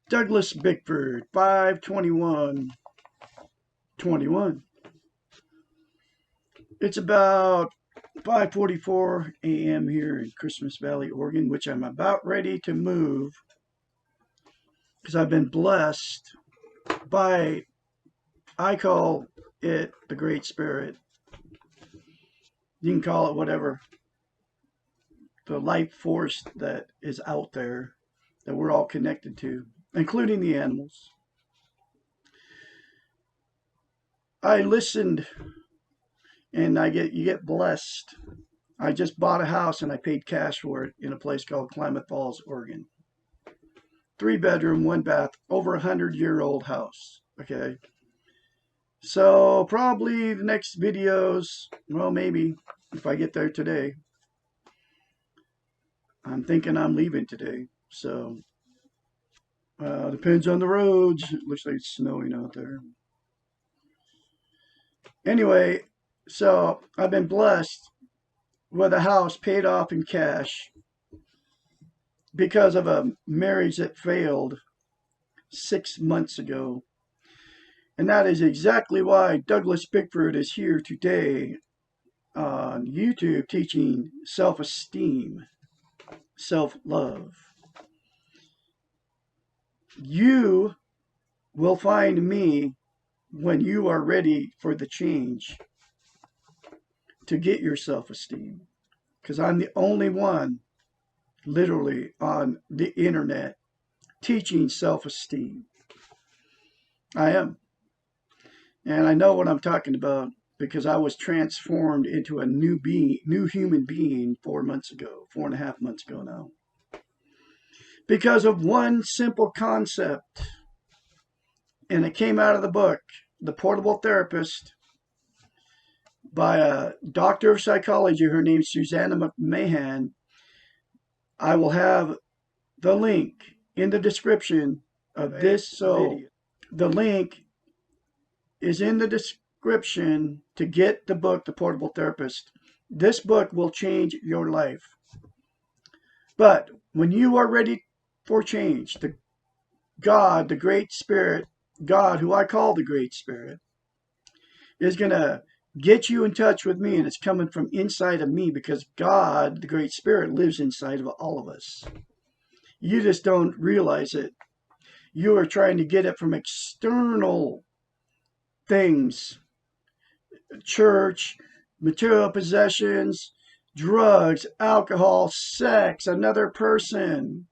Douglas Bickford, 5/21/21. It's about 5:44 a.m. here in Christmas Valley, Oregon, which I'm about ready to move because I've been blessed by, I call it the Great Spirit. You can call it whatever, the life force that is out there that we're all connected to, including the animals. I listened, and you get blessed. I just bought a house and I paid cash for it in a place called Klamath Falls, Oregon. 3-bedroom, 1 bath, over 100-year-old house. Okay. So probably the next videos, well, maybe if I get there today. I'm thinking I'm leaving today. So depends on the roads. It looks like it's snowing out there. Anyway, so I've been blessed with a house paid off in cash because of a marriage that failed 6 months ago. And that is exactly why Douglas Bickford is here today on YouTube teaching self-esteem, self-love. You will find me when you are ready for the change to get your self-esteem, because I'm the only one literally on the internet teaching self-esteem. I am. And I know what I'm talking about because I was transformed into a new human being 4.5 months ago now. Because of one simple concept. And it came out of the book, The Portable Therapist, by a doctor of psychology. Her name's Susanna McMahon. I will have the link in the description of this video. The link is in the description to get the book, The Portable Therapist. This book will change your life. But when you are ready for change, the God, the Great Spirit, God, who I call the Great Spirit, is going to get you in touch with me, and it's coming from inside of me because God, the Great Spirit, lives inside of all of us. You just don't realize it. You are trying to get it from external things, church, material possessions, drugs, alcohol, sex, another person.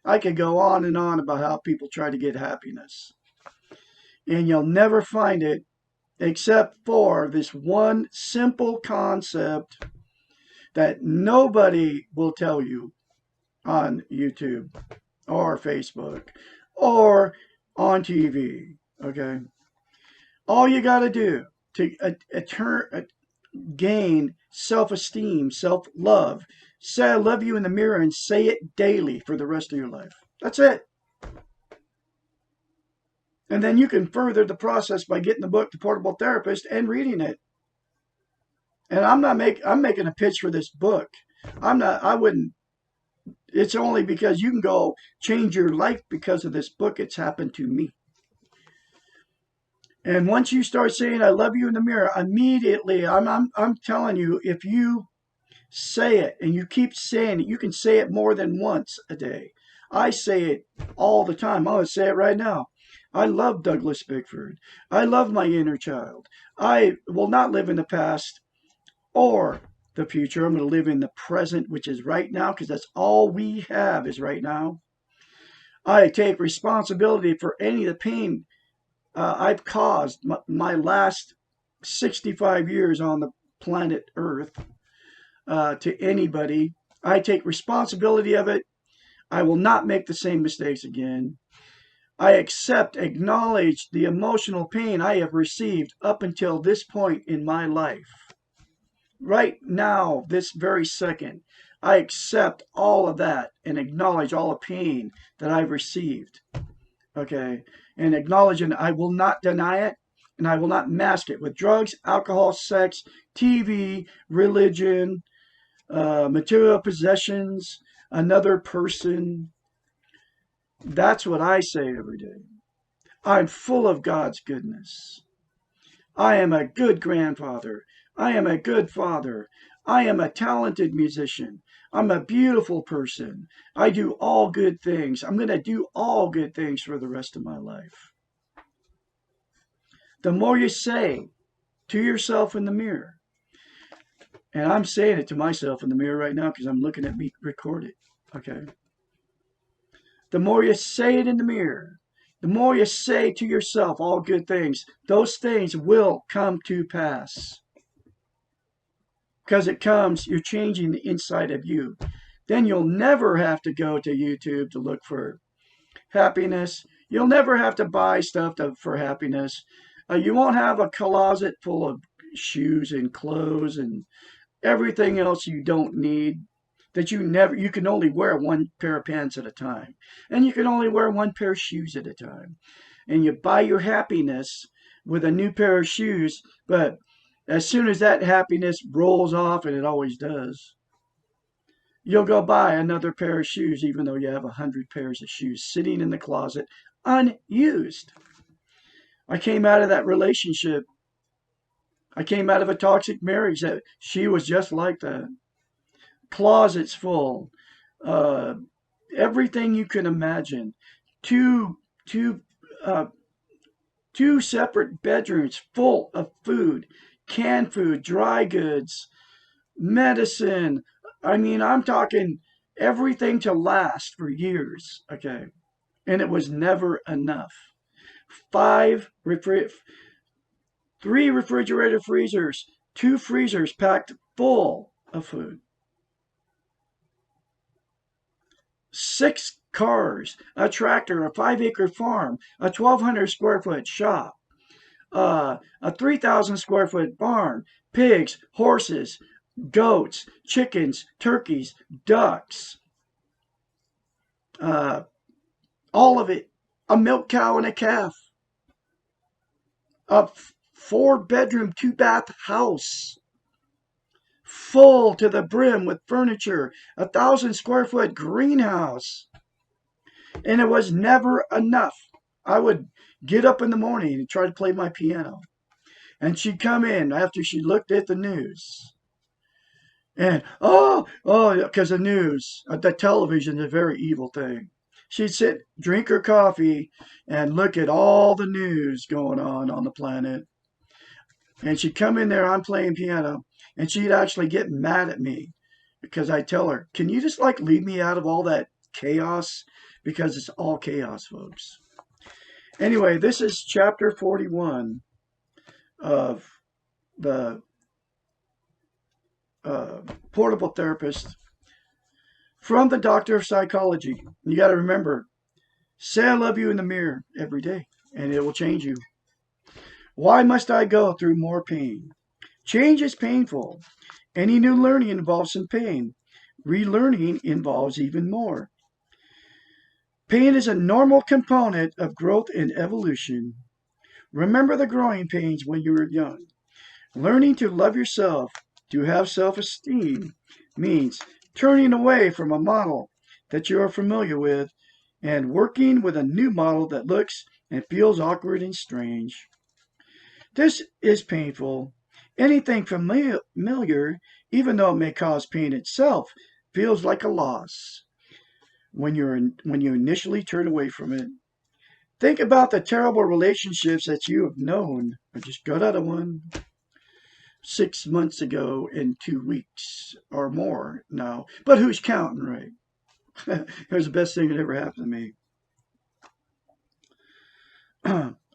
I could go on and on about how people try to get happiness. And you'll never find it except for this one simple concept that nobody will tell you on YouTube or Facebook or on TV. Okay? All you got to do to gain self-esteem, self-love, say I love you in the mirror and say it daily for the rest of your life. That's it. And then you can further the process by getting the book, The Portable Therapist, and reading it. And I'm making a pitch for this book. It's only because you can go change your life because of this book. It's happened to me. And once you start saying, I love you in the mirror, immediately, I'm telling you, if you say it and you keep saying it, you can say it more than once a day. I say it all the time. I'm going to say it right now. I love Douglas Bickford. I love my inner child. I will not live in the past or the future. I'm going to live in the present, which is right now, because that's all we have is right now. I take responsibility for any of the pain I've caused my last 65 years on the planet Earth. to anybody. I take responsibility of it. I will not make the same mistakes again. I accept, acknowledge the emotional pain I have received up until this point in my life. Right now, this very second, I accept all of that and acknowledge all the pain that I've received. Okay. And acknowledge, and I will not deny it, and I will not mask it with drugs, alcohol, sex, TV, religion, material possessions, another person. That's what I say every day. I'm full of God's goodness. I am a good grandfather. I am a good father. I am a talented musician. I'm a beautiful person. I do all good things. I'm going to do all good things for the rest of my life. The more you say to yourself in the mirror, and I'm saying it to myself in the mirror right now because I'm looking at me recorded, okay? The more you say it in the mirror, the more you say to yourself all good things, those things will come to pass. Because you're changing the inside of you. Then you'll never have to go to YouTube to look for happiness. You'll never have to buy stuff for happiness. You won't have a closet full of shoes and clothes and everything else you don't need that you can only wear one pair of pants at a time. And you can only wear one pair of shoes at a time. And you buy your happiness with a new pair of shoes, but as soon as that happiness rolls off, and it always does, you'll go buy another pair of shoes, even though you have 100 pairs of shoes sitting in the closet unused. I came out of that relationship. I came out of a toxic marriage that she was just like that. Closets full, uh, everything you can imagine. Two, two, uh, two separate bedrooms full of food, canned food, dry goods, medicine. I mean, I'm talking everything to last for years, okay? And it was never enough. Five, three refrigerator freezers, two freezers packed full of food, six cars, a tractor, a 5-acre farm, a 1,200 square foot shop, a 3,000 square foot barn, pigs, horses, goats, chickens, turkeys, ducks, uh, all of it, a milk cow and a calf, a 4-bedroom, 2-bath house, full to the brim with furniture, a 1,000 square foot greenhouse. And it was never enough. I would get up in the morning and try to play my piano. And she'd come in after she looked at the news. And, because the news, the television is a very evil thing. She'd sit, drink her coffee, and look at all the news going on the planet. And she'd come in there, I'm playing piano, and she'd actually get mad at me because I tell her, can you just like leave me out of all that chaos? Because it's all chaos, folks. Anyway, this is chapter 41 of the Portable Therapist from the Doctor of Psychology. You got to remember, say I love you in the mirror every day, and it will change you. Why must I go through more pain? Change is painful. Any new learning involves some pain. Relearning involves even more. Pain is a normal component of growth and evolution. Remember the growing pains when you were young. Learning to love yourself, to have self-esteem, means turning away from a model that you are familiar with and working with a new model that looks and feels awkward and strange. This is painful. Anything familiar, even though it may cause pain itself, feels like a loss when you initially turn away from it. Think about the terrible relationships that you have known. I just got out of one 6 months ago in 2 weeks or more now. But who's counting, right? It was the best thing that ever happened to me.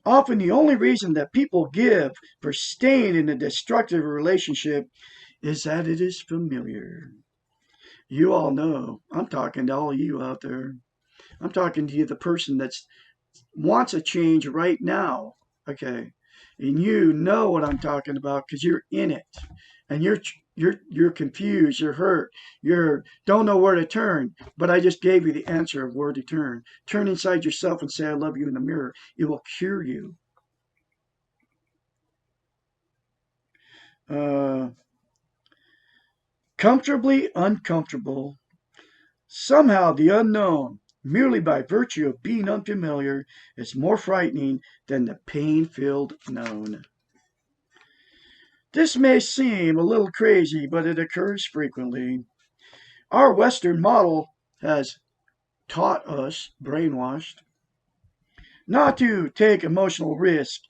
Often the only reason that people give for staying in a destructive relationship is that it is familiar. You all know, I'm talking to all of you out there. I'm talking to you, the person that wants a change right now. Okay. And you know what I'm talking about because you're in it. And you're confused, you're hurt, you don't know where to turn. But I just gave you the answer of where to turn. Turn inside yourself and say, I love you in the mirror. It will cure you. Uh, Comfortably uncomfortable. Somehow the unknown, merely by virtue of being unfamiliar, is more frightening than the pain-filled known. This may seem a little crazy, but it occurs frequently. Our Western model has taught us, brainwashed, not to take emotional risk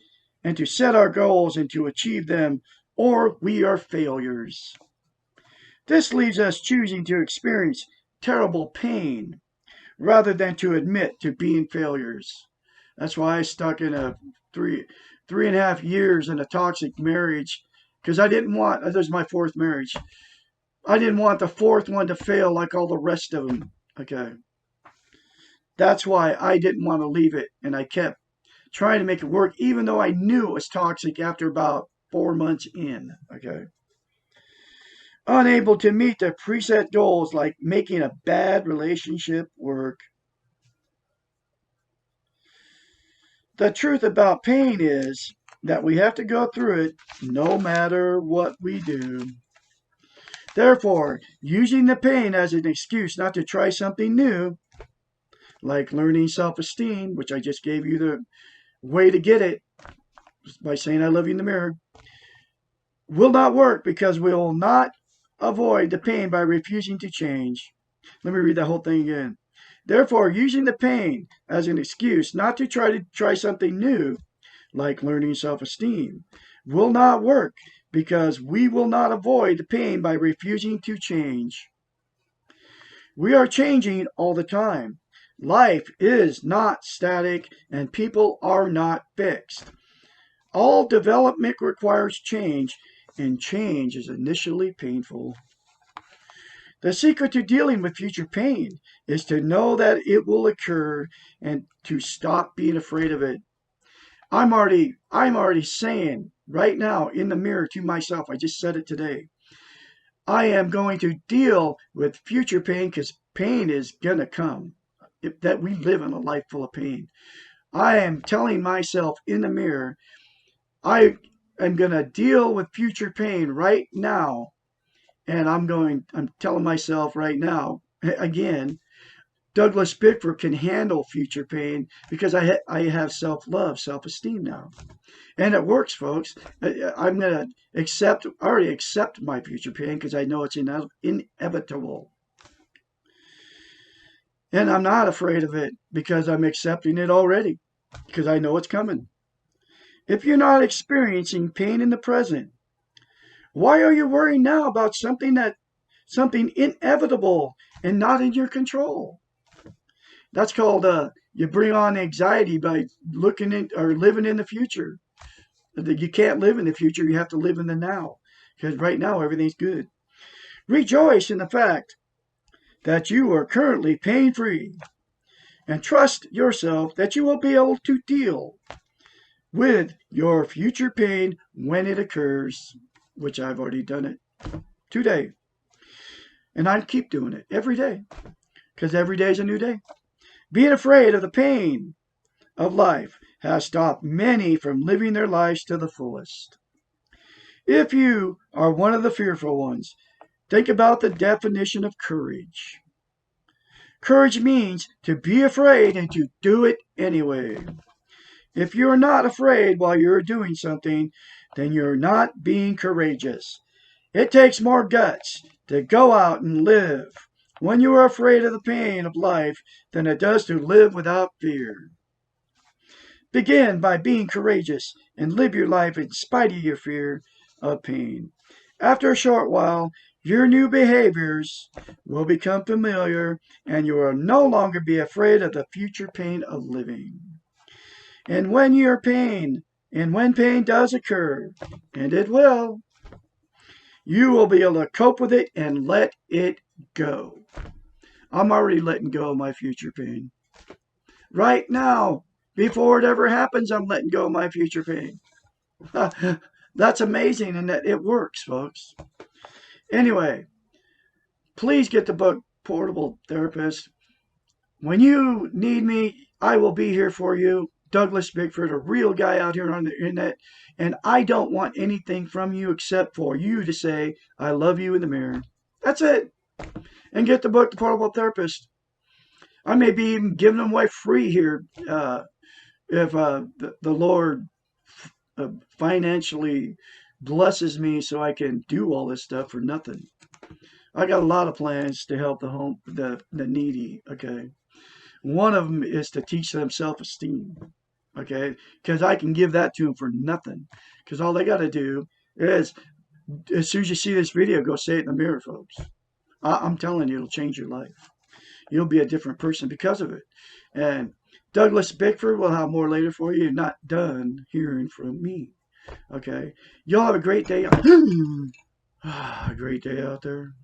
and to set our goals and to achieve them, or we are failures. This leaves us choosing to experience terrible pain rather than to admit to being failures. That's why I stuck in a three and a half years in a toxic marriage because I didn't want. This was my fourth marriage. I didn't want the fourth one to fail like all the rest of them. Okay, that's why I didn't want to leave it, and I kept trying to make it work, even though I knew it was toxic after about 4 months in. Okay, unable to meet the preset goals like making a bad relationship work. The truth about pain is that we have to go through it no matter what we do. Therefore, using the pain as an excuse not to try something new, like learning self esteem, which I just gave you the way to get it by saying I love you in the mirror, will not work because we will not avoid the pain by refusing to change. Let me read that whole thing again. Therefore, using the pain as an excuse not to try something new, like learning self esteem, will not work because we will not avoid the pain by refusing to change. We are changing all the time. Life is not static and people are not fixed. All development requires change, and change is initially painful. The secret to dealing with future pain is to know that it will occur and to stop being afraid of it. I'm already saying right now in the mirror to myself, I just said it today. I am going to deal with future pain because pain is gonna come. That we live in a life full of pain. I am telling myself in the mirror, I am gonna deal with future pain right now, and I'm telling myself right now again. Douglas Bickford can handle future pain because I have self-love, self-esteem now. And it works, folks. I'm going to already accept my future pain because I know it's inevitable. And I'm not afraid of it because I'm accepting it already because I know it's coming. If you're not experiencing pain in the present, why are you worrying now about something inevitable and not in your control? That's called you bring on anxiety by looking in or living in the future. You can't live in the future, you have to live in the now. Because right now everything's good. Rejoice in the fact that you are currently pain free and trust yourself that you will be able to deal with your future pain when it occurs, which I've already done it today. And I keep doing it every day because every day is a new day. Being afraid of the pain of life has stopped many from living their lives to the fullest. If you are one of the fearful ones, think about the definition of courage. Courage means to be afraid and to do it anyway. If you're not afraid while you're doing something, then you're not being courageous. It takes more guts to go out and live when you are afraid of the pain of life than it does to live without fear. Begin by being courageous and live your life in spite of your fear of pain. After a short while, your new behaviors will become familiar and you will no longer be afraid of the future pain of living. And when pain does occur, and it will, you will be able to cope with it and let it go. I'm already letting go of my future pain. Right now, before it ever happens, I'm letting go of my future pain. That's amazing, and that it works, folks. Anyway, please get the book Portable Therapist. When you need me, I will be here for you. Douglas Bickford, a real guy out here on the internet. And I don't want anything from you except for you to say, I love you in the mirror. That's it. And get the book, The Portable Therapist. I may be even giving them away free here if the Lord financially blesses me so I can do all this stuff for nothing. I got a lot of plans to help the needy. Okay, one of them is to teach them self-esteem. Okay, because I can give that to them for nothing. Because all they got to do is, as soon as you see this video, go say it in the mirror, folks. I'm telling you, it'll change your life. You'll be a different person because of it. And Douglas Bickford will have more later for you. You're not done hearing from me. Okay, y'all have a great day. A great day out there.